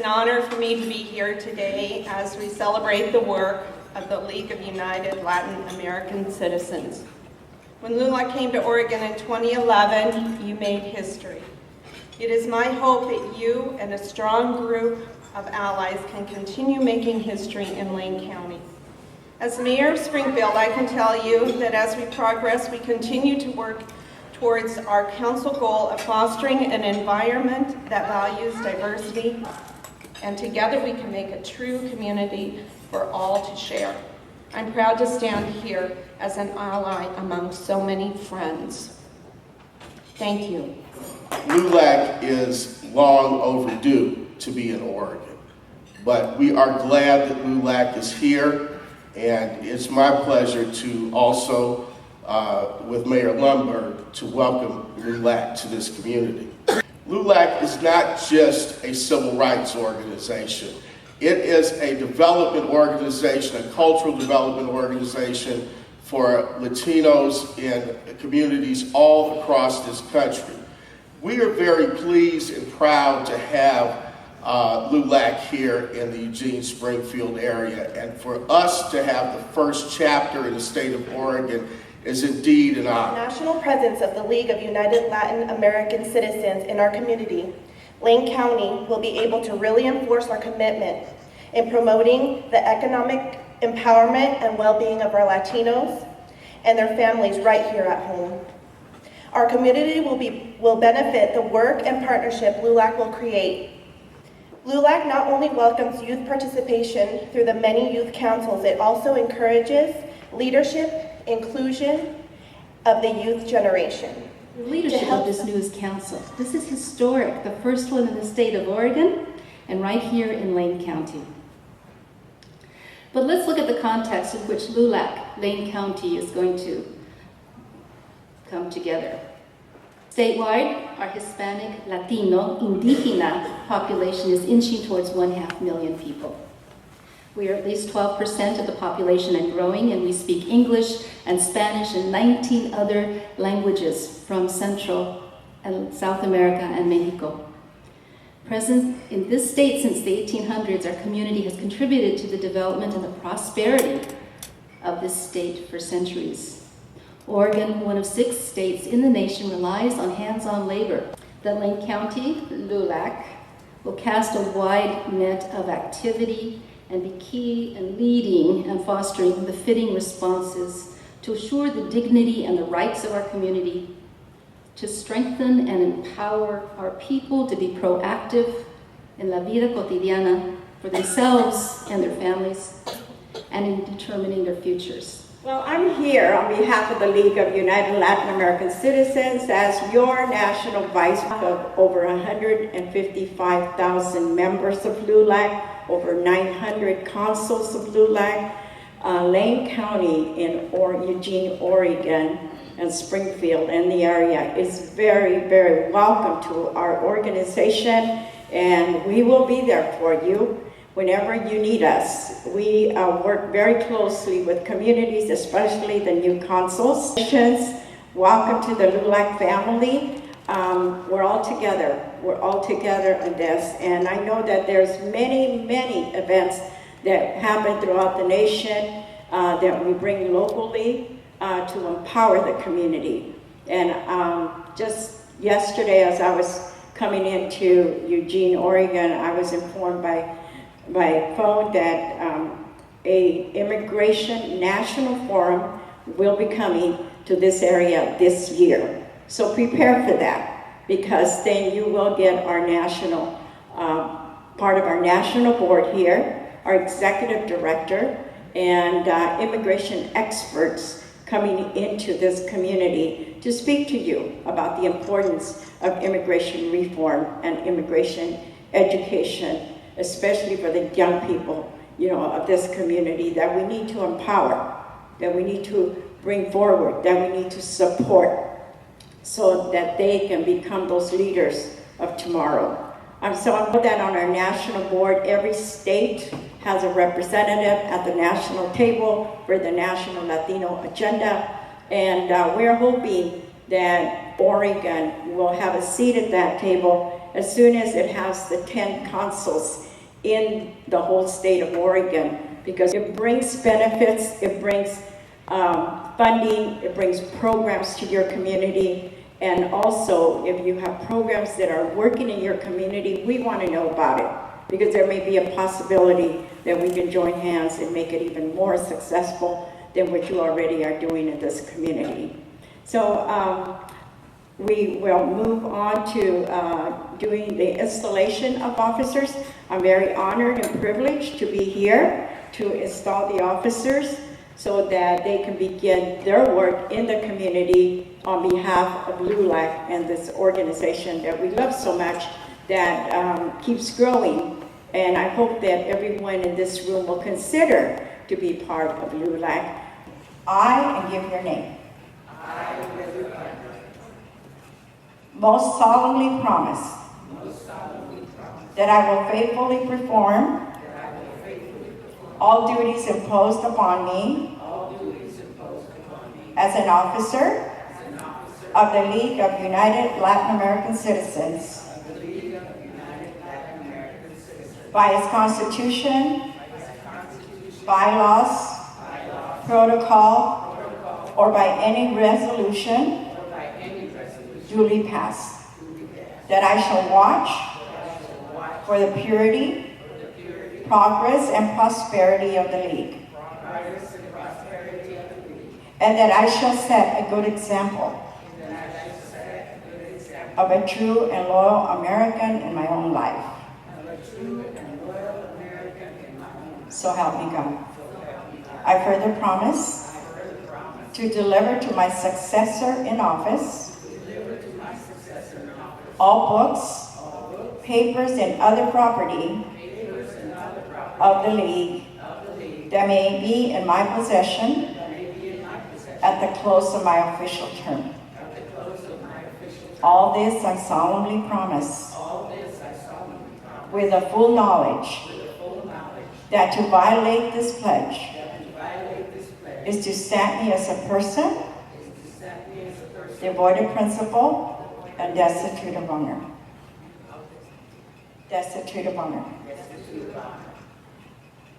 honor for me to be here today as we celebrate the work of the League of United Latin American Citizens. When LULAC came to Oregon in 2011, you made history. It is my hope that you and a strong group of allies can continue making history in Lane County. As Mayor of Springfield, I can tell you that as we progress, we continue to work towards our council goal of fostering an environment that values diversity, and together we can make a true community for all to share. I'm proud to stand here as an ally among so many friends. Thank you. LULAC is long overdue to be in Oregon, but we are glad that LULAC is here, and it's my pleasure to also, with Mayor Lundberg, to welcome LULAC to this community. LULAC is not just a civil rights organization. It is a development organization, a cultural development organization for Latinos in communities all across this country. We are very pleased and proud to have LULAC here in the Eugene-Springfield area, and for us to have the first chapter in the state of Oregon is indeed an honor. The national presence of the League of United Latin American Citizens in our community, Lane County will be able to really enforce our commitment in promoting the economic empowerment and well-being of our Latinos and their families right here at home. Our community will benefit the work and partnership LULAC will create. LULAC not only welcomes youth participation through the many youth councils, it also encourages leadership, inclusion of the youth generation. The leadership of this news council. This is historic, the first one in the state of Oregon, and right here in Lane County. But let's look at the context in which LULAC, Lane County, is going to come together. Statewide, our Hispanic, Latino, Indígena population is inching towards 1.5 million people. We are at least 12% of the population and growing, and we speak English and Spanish and 19 other languages from Central and South America and Mexico. Present in this state since the 1800s, our community has contributed to the development and the prosperity of this state for centuries. Oregon, one of 6 states in the nation, relies on hands-on labor. The Lane County, LULAC, will cast a wide net of activity and be key in leading and fostering befitting responses to assure the dignity and the rights of our community, to strengthen and empower our people to be proactive in la vida cotidiana for themselves and their families, and in determining their futures. Well, I'm here on behalf of the League of United Latin American Citizens as your national vice of over 155,000 members of LULAC, over 900 consuls of LULAC. Lane County in Eugene, Oregon, and Springfield and the area is very, very welcome to our organization, and we will be there for you whenever you need us. We work very closely with communities, especially the new consuls. Welcome to the LULAC family. We're all together. We're all together in this, and I know that there's many, many events that happen throughout the nation that we bring locally to empower the community. And just yesterday, as I was coming into Eugene, Oregon, I was informed by phone that a immigration national forum will be coming to this area this year. So prepare for that, because then you will get our national, part of our national board here, our executive director, and immigration experts coming into this community to speak to you about the importance of immigration reform and immigration education, especially for the young people, of this community that we need to empower, that we need to bring forward, that we need to support, so that they can become those leaders of tomorrow. So I know that on our national board, every state has a representative at the national table for the National Latino Agenda, and we're hoping that Oregon will have a seat at that table as soon as it has the 10 consuls in the whole state of Oregon, because it brings benefits, it brings funding, it brings programs to your community, and also if you have programs that are working in your community, we want to know about it, because there may be a possibility that we can join hands and make it even more successful than what you already are doing in this community. So we will move on to doing the installation of officers. I'm very honored and privileged to be here to install the officers so that they can begin their work in the community on behalf of LULAC and this organization that we love so much that keeps growing. And I hope that everyone in this room will consider to be part of LULAC. I, and give your name. Most solemnly promise that I will faithfully perform all duties imposed upon me as an officer of the League of United Latin American Citizens by its Constitution, bylaws, protocol, or by any resolution duly passed, that I shall watch for the purity, progress, and prosperity of the League, and that I shall set a good example of a true and loyal American in my own life. So help me God. I further promise to deliver to my successor in office all books, papers, and other property of the League that may be in my possession at the close of my official term. All this I solemnly promise with a full knowledge that to violate this pledge is to stamp me as a person devoid of principle and destitute of honor. Destitute of honor.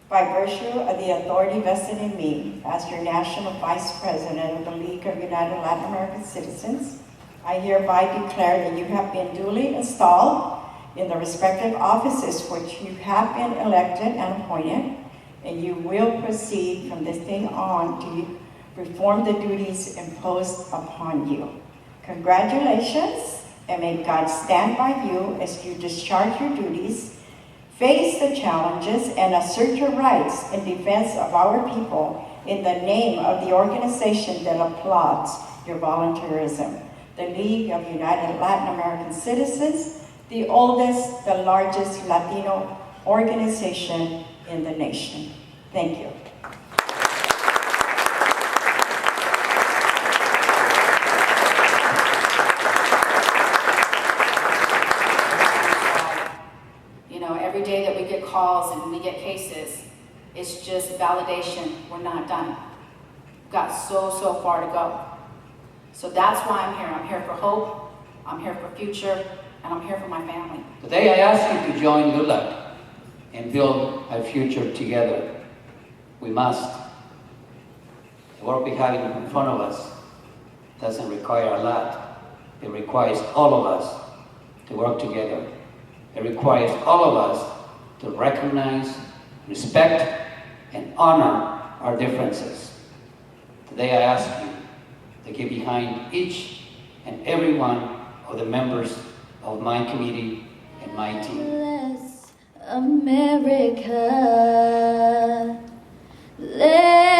By virtue of the authority vested in me as your National Vice President of the League of United Latin American Citizens, I hereby declare that you have been duly installed in the respective offices which you have been elected and appointed, and you will proceed from this day on to perform the duties imposed upon you. Congratulations, and may God stand by you as you discharge your duties, face the challenges, and assert your rights in defense of our people in the name of the organization that applauds your volunteerism, the League of United Latin American Citizens, the oldest, the largest Latino organization in the nation. Thank you. Every day that we get calls and we get cases, it's just validation. We're not done. We've got so far to go. So that's why I'm here. I'm here for hope, I'm here for future, and I'm here for my family. Today I ask you to join LULAC and build a future together. We must. The work we have in front of us doesn't require a lot. It requires all of us to work together. It requires all of us to recognize, respect, and honor our differences. Today I ask you to get behind each and every one of the members of my committee and my team. Bless America. Let